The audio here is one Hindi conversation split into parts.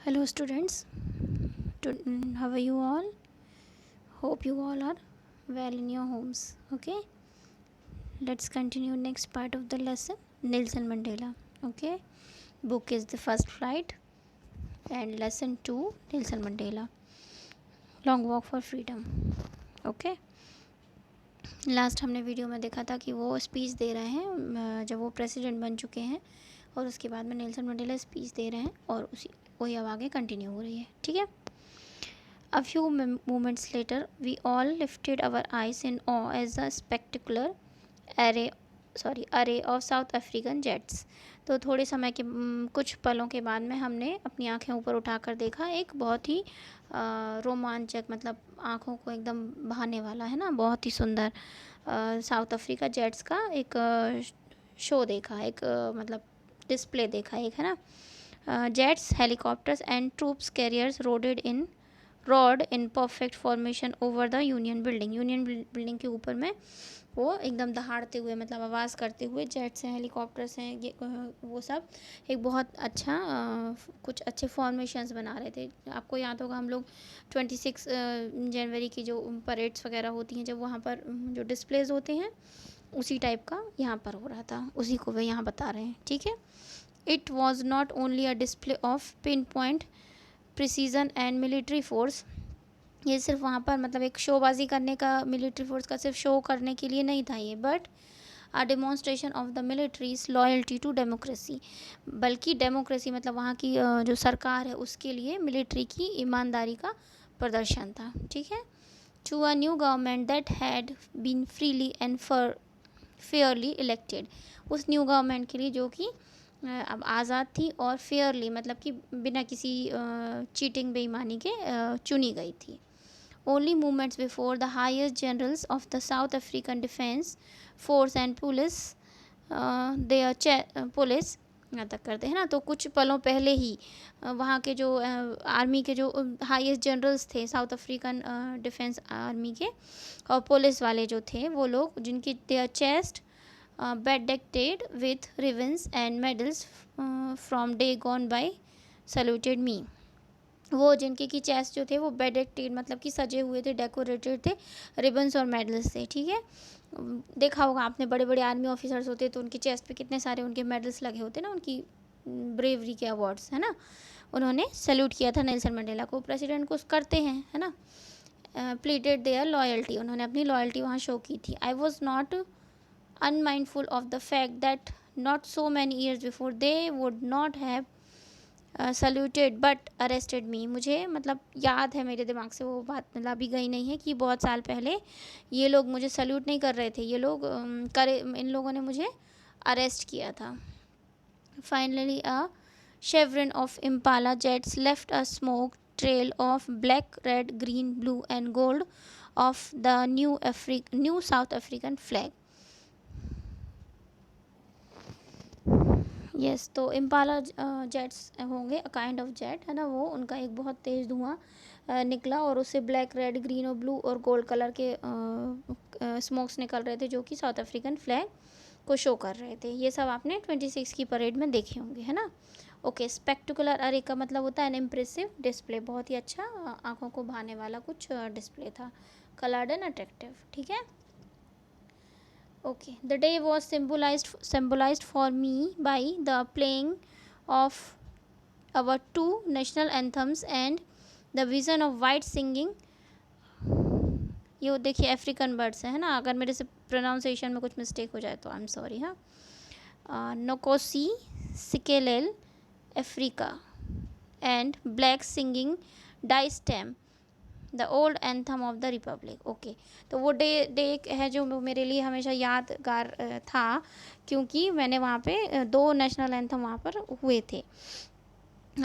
Hello students, how are you all? Hope you all are well in your homes. Okay, let's continue next part of the lesson. Nelson Mandela. Okay, book is The First Flight and lesson 2 Nelson Mandela. Long Walk for Freedom. Okay, last हमने वीडियो में देखा था कि वो स्पीच दे रहे हैं जब वो प्रेसिडेंट बन चुके हैं और उसके बाद में नेल्सन मंडेला स्पीच दे रहे हैं और उसी वही अब आगे कंटिन्यू हो रही है. ठीक है. A few moments later, we all lifted our eyes in awe as the spectacular array of South African jets. तो थोड़े समय के कुछ पलों के बाद में हमने अपनी आंखें ऊपर उठाकर देखा एक बहुत ही रोमांचक, मतलब आंखों को एकदम बहाने वाला है ना, बहुत ही सुंदर साउथ अफ्रीका जेट्स का एक शो देखा, एक मतलब डिस्प्ले देखा एक, है ना. Jets, helicopters and troops carriers road in perfect formation over the union building के ऊपर में वो एकदम दहाड़ते हुए, मतलब आवाज़ करते हुए जेट्स हैं, हेलीकॉप्टर्स हैं, ये वो सब एक बहुत अच्छा कुछ अच्छे फॉर्मेशंस बना रहे थे. आपको याद होगा हम लोग 26 जनवरी की जो परेड्स वगैरह होती हैं, जब वहाँ पर जो डिस्प्लेज होते हैं उसी टाइप का यहाँ पर हो रहा था, उसी को वे यहाँ बता रहे हैं. ठीक है. It was not only a display of pin point precision and military force. ये सिर्फ वहाँ पर मतलब एक शोबाजी करने का, मिलिट्री फोर्स का सिर्फ शो करने के लिए नहीं था ये, but a demonstration of the military's loyalty to democracy. बल्कि डेमोक्रेसी मतलब वहाँ की जो सरकार है उसके लिए मिलिट्री की ईमानदारी का प्रदर्शन था. ठीक है. To a new government that had been freely and fairly elected. उस न्यू गवर्नमेंट के लिए जो कि अब आज़ाद थी और फेयरली मतलब कि बिना किसी चीटिंग बेईमानी के चुनी गई थी. Only movements before the highest generals of the south African defence force and police police यहाँ तक करते हैं ना. तो कुछ पलों पहले ही वहाँ के जो आर्मी के जो हाईएस्ट जनरल्स थे साउथ अफ्रीकन डिफेंस आर्मी के और पुलिस वाले जो थे वो लोग, जिनकी their chest bedecked with ribbons and medals from day gone by saluted me. वो जिनके की चेस्ट जो थे वो बेडेक्टेड मतलब कि सजे हुए थे, डेकोरेटेड थे, रिबन्स और मेडल्स थे. ठीक है. देखा होगा आपने, बड़े बड़े आर्मी ऑफिसर्स होते तो उनकी चेस्ट पे कितने सारे उनके मेडल्स लगे होते ना, उनकी ब्रेवरी के अवार्ड्स, है ना. उन्होंने सैल्यूट किया था नेल्सन मंडेला को. प्रेसिडेंट को करते हैं, है ना. प्लीडेड देयर लॉयल्टी, उन्होंने अपनी लॉयल्टी वहाँ शो की थी. आई was not unmindful of the fact that not so many years before they would not have saluted but arrested me. मुझे मतलब याद है, मेरे दिमाग से वो बात मतलब अभी गई नहीं है कि बहुत साल पहले ये लोग मुझे सल्यूट नहीं कर रहे थे, ये लोग इन लोगों ने मुझे अरेस्ट किया था. Finally a chevron of impala jets left a smoke trail of black, red, green, blue and gold of the new South African flag. Yes. तो इम्पाला जेट्स होंगे, अ काइंड ऑफ जेट, है ना. वो उनका एक बहुत तेज़ धुआं निकला और उससे ब्लैक, रेड, ग्रीन और ब्लू और गोल्ड कलर के स्मोक्स निकल रहे थे जो कि साउथ अफ्रीकन फ्लैग को शो कर रहे थे. ये सब आपने 26 की परेड में देखे होंगे, है ना. ओके. स्पेक्टिकुलर अरे का मतलब होता है एन इम्प्रेसिव डिस्प्ले, बहुत ही अच्छा आंखों को भाने वाला कुछ डिस्प्ले था. Coloured and attractive. ठीक है. Okay, the day was symbolized for me by the playing of our two national anthems and the vision of white singing. ये देखिए अफ्रीकन बर्ड्स है ना. अगर मेरे से प्रोनाउंसिएशन में कुछ मिस्टेक हो जाए तो आई एम सॉरी. हाँ. Nkosi Sikelel Africa and black singing die stem the old anthem of the republic. Okay. तो वो डे है जो मेरे लिए हमेशा यादगार था, क्योंकि मैंने वहाँ पे दो नेशनल एंथम वहाँ पर हुए थे.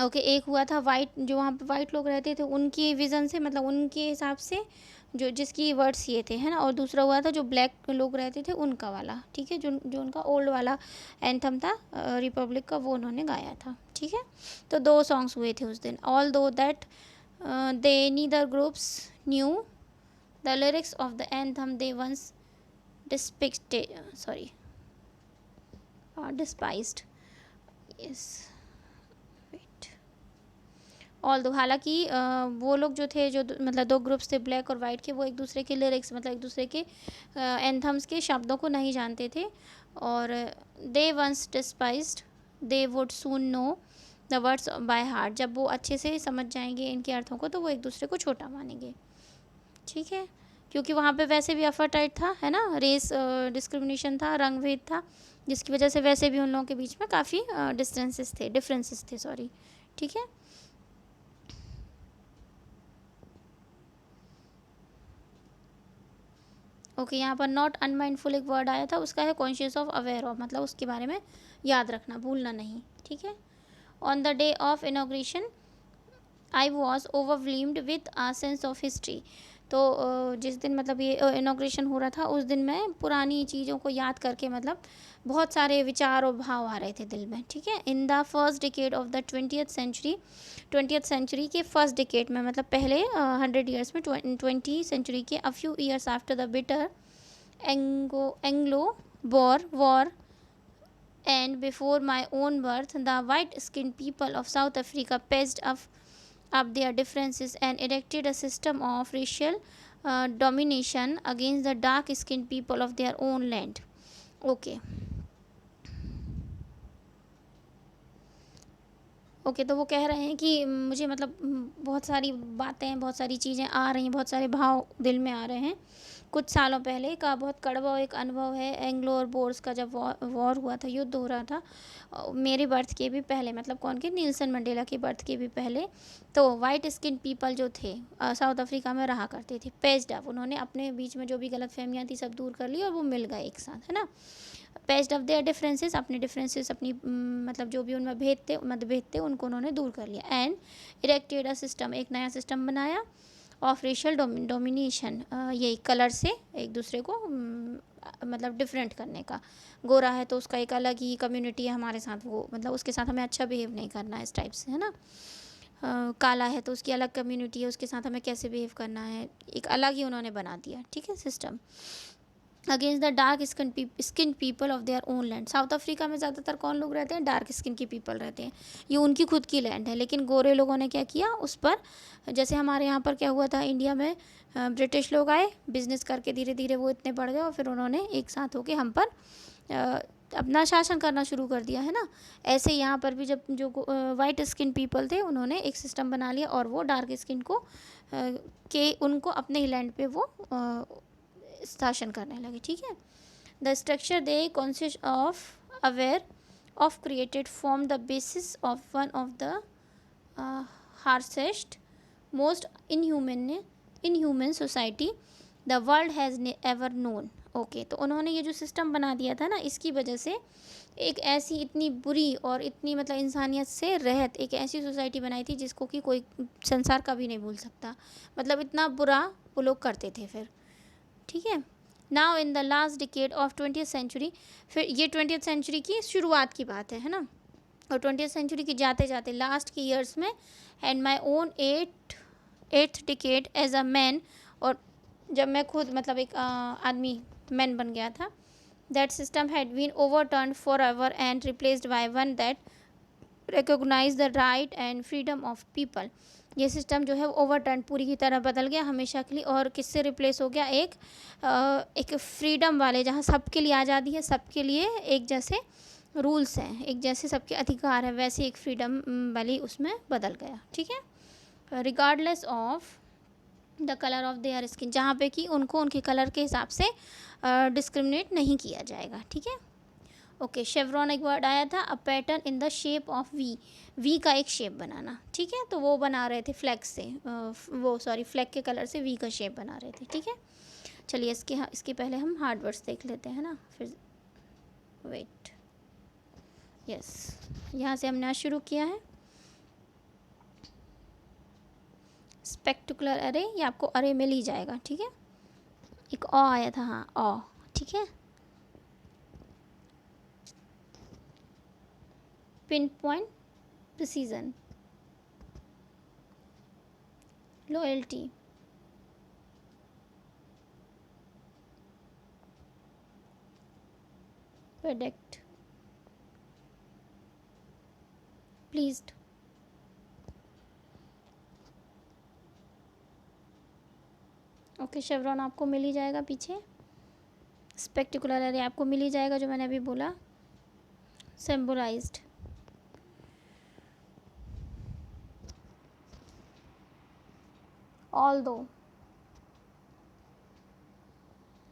ओके. एक हुआ था वाइट, जो वहाँ पे वाइट लोग रहते थे उनकी विज़न से, मतलब उनके हिसाब से जो जिसकी वर्ड्स ये थे, है ना. और दूसरा हुआ था जो ब्लैक लोग रहते थे उनका वाला. ठीक है. जो उनका ओल्ड वाला एंथम था रिपब्लिक का, वो उन्होंने गाया था. ठीक है. तो दो सॉन्ग्स हुए थे उस दिन. ऑल दो that they neither groups knew the lyrics of the anthem they once despised. Yes. Wait. All दो, हालांकि वो लोग जो थे, जो मतलब दो ग्रुप्स थे ब्लैक और वाइट के, वो एक दूसरे के लिरिक्स मतलब एक दूसरे के एंथम्स के शब्दों को नहीं जानते थे। और they once despised they would soon know the words by heart, जब वो अच्छे से समझ जाएंगे इनके अर्थों को तो वो एक दूसरे को छोटा मानेंगे। ठीक है, क्योंकि वहाँ पे वैसे भी अफर्टाइट था, है ना, रेस डिस्क्रिमिनेशन था, रंग भेद था, जिसकी वजह से वैसे भी उन लोगों के बीच में काफ़ी डिफरेंसेस थे सॉरी। ठीक है, ओके यहाँ पर नॉट अनमाइंडफुल एक वर्ड आया था, उसका है कॉन्शियस ऑफ, अवेयर ऑफ, मतलब उसके बारे में याद रखना, भूलना नहीं। ठीक है, on the day of inauguration I was overwhelmed with a sense of history. तो जिस दिन मतलब ये इनॉग्रेशन हो रहा था उस दिन मैं पुरानी चीज़ों को याद करके मतलब बहुत सारे विचार और भाव आ रहे थे दिल में। ठीक है, in the first decade of the 20th century के फर्स्ट डिकेड में, मतलब पहले 100 ईयर्स में, 20th सेंचुरी के a few years after the bitter Anglo Boer war and before my own birth, the white skinned people of South Africa patched up their differences and erected a system of racial domination against the dark skinned people of their own land. Okay. Okay तो वो कह रहे हैं कि मुझे मतलब बहुत सारी बातें, बहुत सारी चीज़ें आ रही हैं, बहुत सारे भाव दिल में आ रहे हैं। कुछ सालों पहले का बहुत कड़वा एक अनुभव है, एंग्लो और बोर्स का जब वॉर हुआ था, युद्ध हो रहा था मेरी बर्थ के भी पहले, मतलब कौन के, नीलसन मंडेला की बर्थ के भी पहले। तो वाइट स्किन पीपल जो थे साउथ अफ्रीका में रहा करते थे, पेज्ड अप, उन्होंने अपने बीच में जो भी गलत फहमियाँ थी सब दूर कर ली और वो मिल गए एक साथ, है ना। पेज्ड अप देयर डिफरेंसेस, अपने डिफरेंसेस, अपनी मतलब जो भी उनमें भेद थे, मतभेद थे, उनको उन्होंने दूर कर लिया। एंड इरेक्टेड अ सिस्टम, एक नया सिस्टम बनाया ऑफ रेशियल डोमिनेशन, यही कलर से एक दूसरे को मतलब डिफरेंट करने का। गोरा है तो उसका एक अलग ही कम्युनिटी है हमारे साथ, वो मतलब उसके साथ हमें अच्छा बिहेव नहीं करना है इस टाइप से, है ना। काला है तो उसकी अलग कम्युनिटी है, उसके साथ हमें कैसे बिहेव करना है, एक अलग ही उन्होंने बना दिया। ठीक है, system against the dark skin people of their own land. South Africa में ज़्यादातर कौन लोग रहते हैं, डार्क स्किन के पीपल रहते हैं, ये उनकी खुद की लैंड है। लेकिन गोरे लोगों ने क्या किया उस पर, जैसे हमारे यहाँ पर क्या हुआ था इंडिया में, ब्रिटिश लोग आए, बिजनेस करके धीरे धीरे वो इतने बढ़ गए और फिर उन्होंने एक साथ होके हम पर अपना शासन करना शुरू कर दिया, है ना। ऐसे यहाँ पर भी जब जो वाइट स्किन पीपल थे उन्होंने एक सिस्टम बना लिया और वो डार्क स्किन को के उनको अपने ही लैंड पे वो शासन करने लगे। ठीक है, the structure they consist of aware of created form the basis of one of the harshest most inhuman society the world has ever known. Okay, तो उन्होंने ये जो सिस्टम बना दिया था ना, इसकी वजह से एक ऐसी इतनी बुरी और इतनी मतलब इंसानियत से रहित एक ऐसी सोसाइटी बनाई थी जिसको कि कोई संसार कभी नहीं भूल सकता। मतलब इतना बुरा वो लोग करते थे फिर। ठीक है, now in the last decade of 20th century, फिर ये 20th सेंचुरी की शुरुआत की बात है ना, और 20th सेंचुरी की जाते जाते लास्ट के ईयर्स में, and my own eighth decade as a man, और जब मैं खुद मतलब एक आदमी मैन बन गया था, that system had been overturn for ever and replaced by one that recognise the right and freedom of people. ये सिस्टम जो है वो ओवरटर्न पूरी की तरह बदल गया हमेशा के लिए, और किससे रिप्लेस हो गया, एक फ्रीडम वाले, जहाँ सबके लिए आज़ादी है, सबके लिए एक जैसे रूल्स हैं, एक जैसे सबके अधिकार है, वैसे एक फ्रीडम वाली उसमें बदल गया। ठीक है, regardless of the colour of their skin, जहाँ पे कि उनको उनके कलर के हिसाब से डिस्क्रिमिनेट नहीं किया जाएगा। ठीक है, ओके, शेवरॉन एक वर्ड आया था, a pattern in the shape of V का एक शेप बनाना। ठीक है, तो वो बना रहे थे फ्लैग से, फ्लैग के कलर से वी का शेप बना रहे थे। ठीक है, चलिए इसके पहले हम हार्ड वर्ड्स देख लेते हैं ना, फिर वेट, यस, यहाँ से हमने आज शुरू किया है। स्पेक्टिकुलर अरे, ये आपको अरे मिल ही जाएगा। ठीक है, एक आया था, हाँ ऑ। ठीक है, pin point, precision, loyalty, predict, pleased, okay, chevron आपको मिल ही जाएगा पीछे, स्पेक्टिकुलर एरिया आपको मिल ही जाएगा जो मैंने अभी बोला, सिम्बोलाइज्ड। ऑल्दो,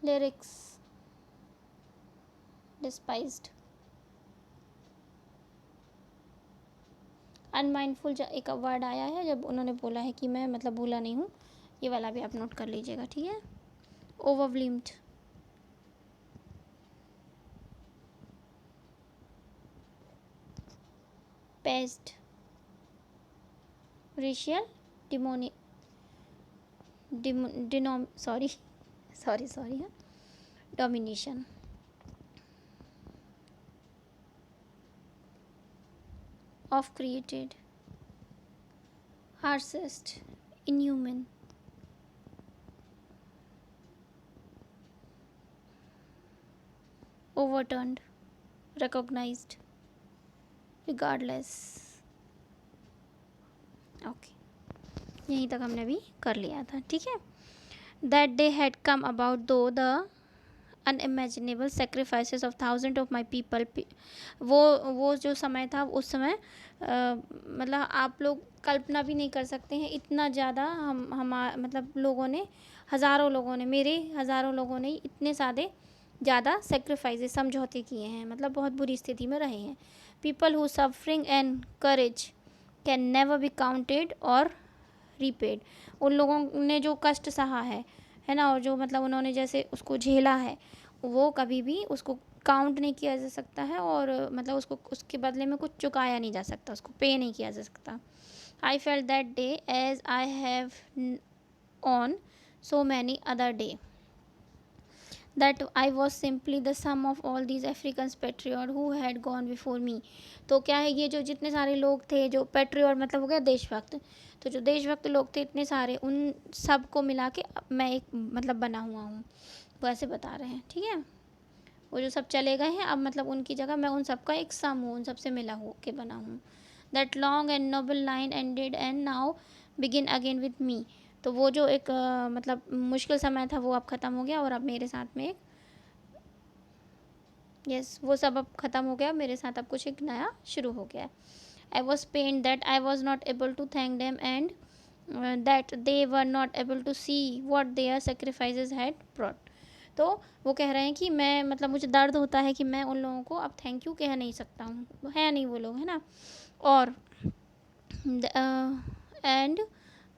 लिरिक्स, डिस्पाइज्ड, अनमाइंडफुल एक वर्ड आया है जब उन्होंने बोला है कि मैं मतलब भूला नहीं हूँ, ये वाला भी आप नोट कर लीजिएगा, ठीक है। ओवरव्लीम्ड, पेस्ट, रेशियल डिमोनी डिनोम सॉरी सॉरी सॉरी हाँ, domination, of created, harshest, inhuman, overturned, recognized, regardless। Okay, यहीं तक हमने अभी कर लिया था, ठीक है। That day had come about through the unimaginable sacrifices of thousand of my people. वो जो समय था उस समय मतलब आप लोग कल्पना भी नहीं कर सकते हैं, इतना ज़्यादा हम मतलब लोगों ने, हज़ारों लोगों ने, मेरे हज़ारों लोगों ने इतने ज़्यादा सेक्रीफाइसेस, समझौते किए हैं, मतलब बहुत बुरी स्थिति में रहे हैं। People who suffering and courage can never be counted और रीपेड। उन लोगों ने जो कष्ट सहा है ना, और जो मतलब उन्होंने जैसे उसको झेला है, वो कभी भी उसको काउंट नहीं किया जा सकता है, और मतलब उसको उसके बदले में कुछ चुकाया नहीं जा सकता, उसको पे नहीं किया जा सकता। I felt that day as I have on so many other day that I was simply the sum of all these African patriots who had gone before me। तो क्या है, ये जो जितने सारे लोग थे, जो पेट्रियट मतलब हो गया देशभक्त, तो जो देशभक्त लोग थे इतने सारे, उन सब को मिला के मैं एक मतलब बना हुआ हूँ, वो ऐसे बता रहे हैं, ठीक है। वो जो सब चले गए हैं अब मतलब उनकी जगह मैं उन सबका एक सम हूँ, उन सबसे मिला हो के बना हूँ। That long and noble line ended and now begin again with me. तो वो जो एक मतलब मुश्किल समय था वो अब ख़त्म हो गया, और अब मेरे साथ में एक वो सब अब ख़त्म हो गया, मेरे साथ अब कुछ एक नया शुरू हो गया। I was pain that I was not able to thank them and that they were not able to see what their sacrifices had brought. तो वो कह रहे हैं कि मैं मतलब मुझे दर्द होता है कि मैं उन लोगों को अब थैंक यू कह नहीं सकता हूँ, है नहीं वो लोग, है ना। और and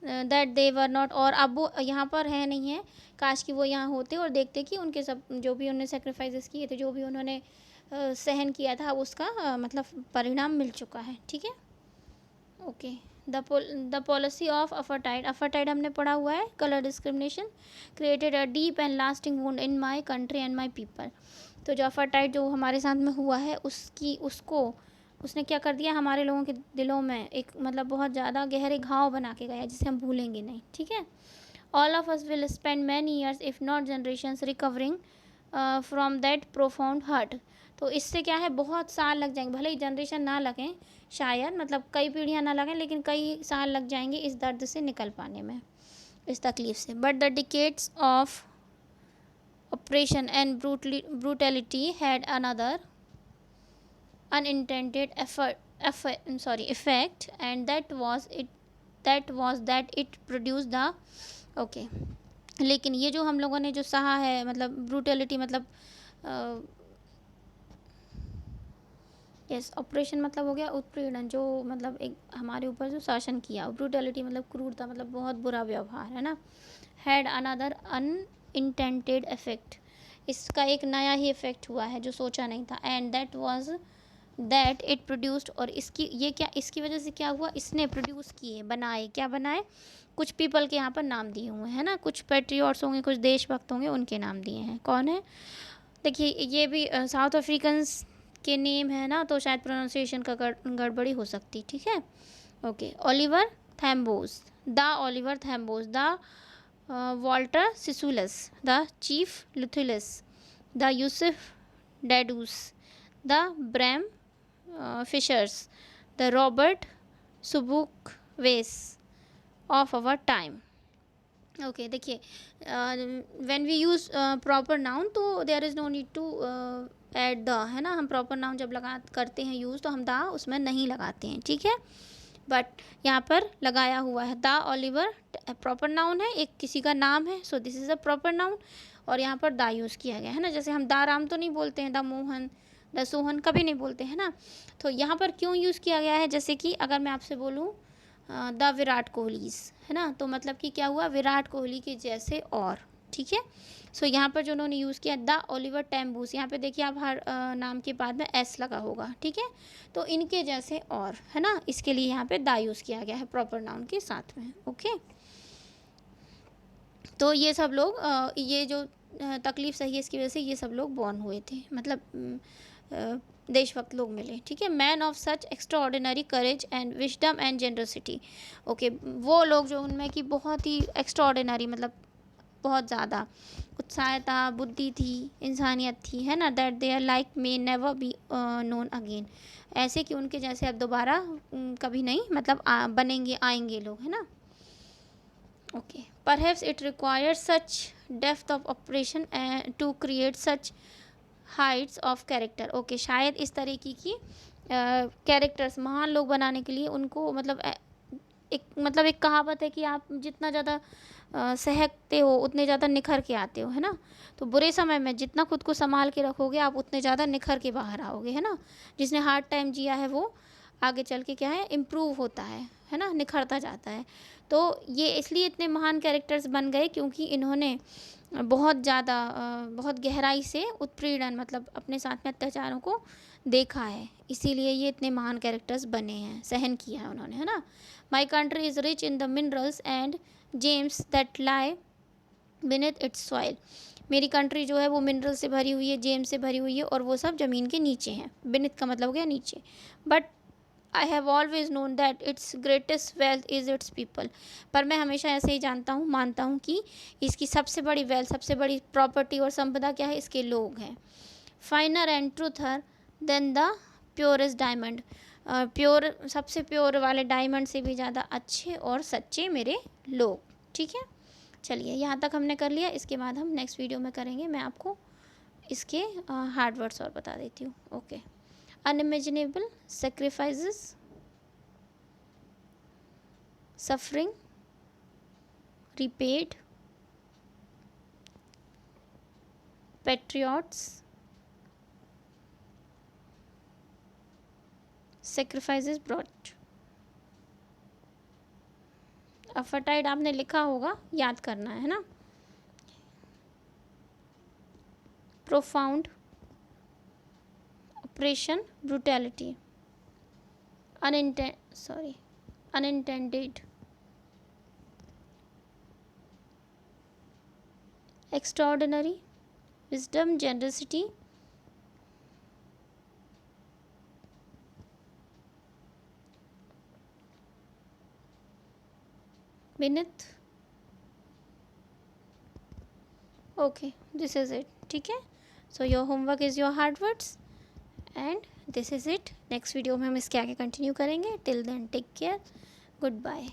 that they were not, और अब वो यहाँ पर है नहीं है, काश कि वो यहाँ होते और देखते कि उनके सब जो भी उन्होंने सेक्रीफाइसेस किए थे, जो भी उन्होंने सहन किया था, उसका मतलब परिणाम मिल चुका है, ठीक है। ओके, द पॉलिसी ऑफ अफरटाइड, अफरटाइड हमने पढ़ा हुआ है, colour discrimination created a deep and lasting wound in my country and my people. तो जो अफरटाइड जो हमारे साथ में हुआ है, उसने क्या कर दिया, हमारे लोगों के दिलों में एक मतलब बहुत ज़्यादा गहरे घाव बना के गया, जिसे हम भूलेंगे नहीं, ठीक है। All of us will spend many years if not generations recovering from that profound hurt. तो इससे क्या है, बहुत साल लग जाएंगे, भले ही जनरेशन ना लगें, शायद मतलब कई पीढ़ियाँ ना लगें, लेकिन कई साल लग जाएंगे इस दर्द से निकल पाने में, इस तकलीफ़ से। But the decades of oppression and brutality had another unintended effect, and that it produced the okay। लेकिन ये जो हम लोगों ने जो सहा है, मतलब ब्रूटलिटी मतलब यस, ऑपरेशन मतलब हो गया उत्पीड़न, जो मतलब एक हमारे ऊपर जो शासन किया, ब्रूटलिटी मतलब क्रूरता, मतलब बहुत बुरा व्यवहार, है ना। हैड अनदर अनइंटेंटेड इफेक्ट, इसका एक नया ही इफेक्ट हुआ है जो सोचा नहीं था। And that was that it produced, और इसकी वजह से क्या हुआ, इसने प्रोड्यूस किए, बनाए, क्या बनाए, कुछ पीपल के यहाँ पर नाम दिए हुए हैं ना, कुछ पेट्रियट्स होंगे, कुछ देशभक्त होंगे, उनके नाम दिए हैं। कौन है, देखिए ये भी साउथ अफ्रीकन्स के नेम है ना, तो शायद प्रोनाउंसिएशन का गड़बड़ी हो सकती, ठीक है। Okay, Oliver Tambos, the Oliver Tambos, the Walter Sisulus, the Chief Luthulis, the Yusuf Dadoos, the Bram Fischers, the Robert Sobukwes of our time. Okay देखिए, when we use proper noun तो there is no need to add the, है ना। हम प्रॉपर नाउन जब लगा करते हैं यूज़ तो हम द उसमें नहीं लगाते हैं, ठीक है। बट यहाँ पर लगाया हुआ है। द ओलिवर प्रॉपर नाउन है, एक किसी का नाम है, so this is a proper noun. और यहाँ पर द यूज़ किया गया है ना। जैसे हम द राम तो नहीं बोलते हैं, द मोहन, द सोहन कभी नहीं बोलते हैं ना। तो यहाँ पर क्यों यूज़ किया गया है, जैसे कि अगर मैं आपसे बोलूँ द विराट कोहलीज, है ना, तो मतलब कि क्या हुआ, विराट कोहली के जैसे और, ठीक है। सो यहाँ पर जो उन्होंने यूज़ किया द ओलिवर टैम्बूस, यहाँ पे देखिए आप हर नाम के बाद में एस लगा होगा, ठीक है। तो इनके जैसे और, है ना, इसके लिए यहाँ पे द यूज़ किया गया है प्रॉपर नाउन के साथ में। ओके, तो ये सब लोग ये जो तकलीफ़ सही है इसकी वजह से ये सब लोग बॉर्न हुए थे, मतलब देशभक्त लोग मिले, ठीक है। Man of such extraordinary courage and wisdom and generosity. Okay, वो लोग जो उनमें कि बहुत ही एक्स्ट्रा ऑर्डिनरी, मतलब बहुत ज़्यादा उत्साह था, बुद्धि थी, इंसानियत थी, है ना। That they are like may never be known again, ऐसे कि उनके जैसे अब दोबारा कभी नहीं, मतलब बनेंगे, आएंगे लोग, है ना। Okay, perhaps it requires such depth of operation to create such heights of character. Okay, शायद इस तरीके की कैरेक्टर्स महान लोग बनाने के लिए उनको, मतलब एक कहावत है कि आप जितना ज़्यादा सहकते हो उतने ज़्यादा निखर के आते हो, है ना। तो बुरे समय में जितना खुद को संभाल के रखोगे आप उतने ज़्यादा निखर के बाहर आओगे, है ना। जिसने हार्ड टाइम जिया है वो आगे चल के क्या है, इम्प्रूव होता है ना, निखरता जाता है। तो ये इसलिए इतने महान कैरेक्टर्स बन गए क्योंकि इन्होंने बहुत ज़्यादा बहुत गहराई से उत्पीड़न, मतलब अपने साथ में अत्याचारों को देखा है, इसीलिए ये इतने महान कैरेक्टर्स बने हैं, सहन किया है उन्होंने, है ना। My country is rich in the minerals and James that lie beneath it's soil. मेरी कंट्री जो है वो मिनरल से भरी हुई है, जेम्स से भरी हुई है, और वो सब ज़मीन के नीचे हैं। बीनेथ का मतलब हो गया नीचे। But I have always known that it's greatest wealth is it's people. पर मैं हमेशा ऐसे ही जानता हूँ, मानता हूँ कि इसकी सबसे बड़ी वेल्थ, सबसे बड़ी प्रॉपर्टी और संपदा क्या है, इसके लोग हैं। Finer and truther than the purest diamond. Pure, सबसे प्योर वाले डायमंड से भी ज़्यादा अच्छे और सच्चे मेरे लोग, ठीक है। चलिए यहाँ तक हमने कर लिया, इसके बाद हम नेक्स्ट वीडियो में करेंगे। मैं आपको इसके हार्ड वर्ड्स और बता देती हूँ। Okay, unimaginable sacrifices, suffering repaid, patriots, sacrifices brought। अब फटाइड आपने लिखा होगा, याद करना है ना। Profound, operation, brutality, unintended, extraordinary, wisdom, generosity, beneath। Okay, this is it, ठीक है। So your homework is your hard words and this is it. Next video में हम इसके आगे कंटिन्यू करेंगे। Till then take care, good bye.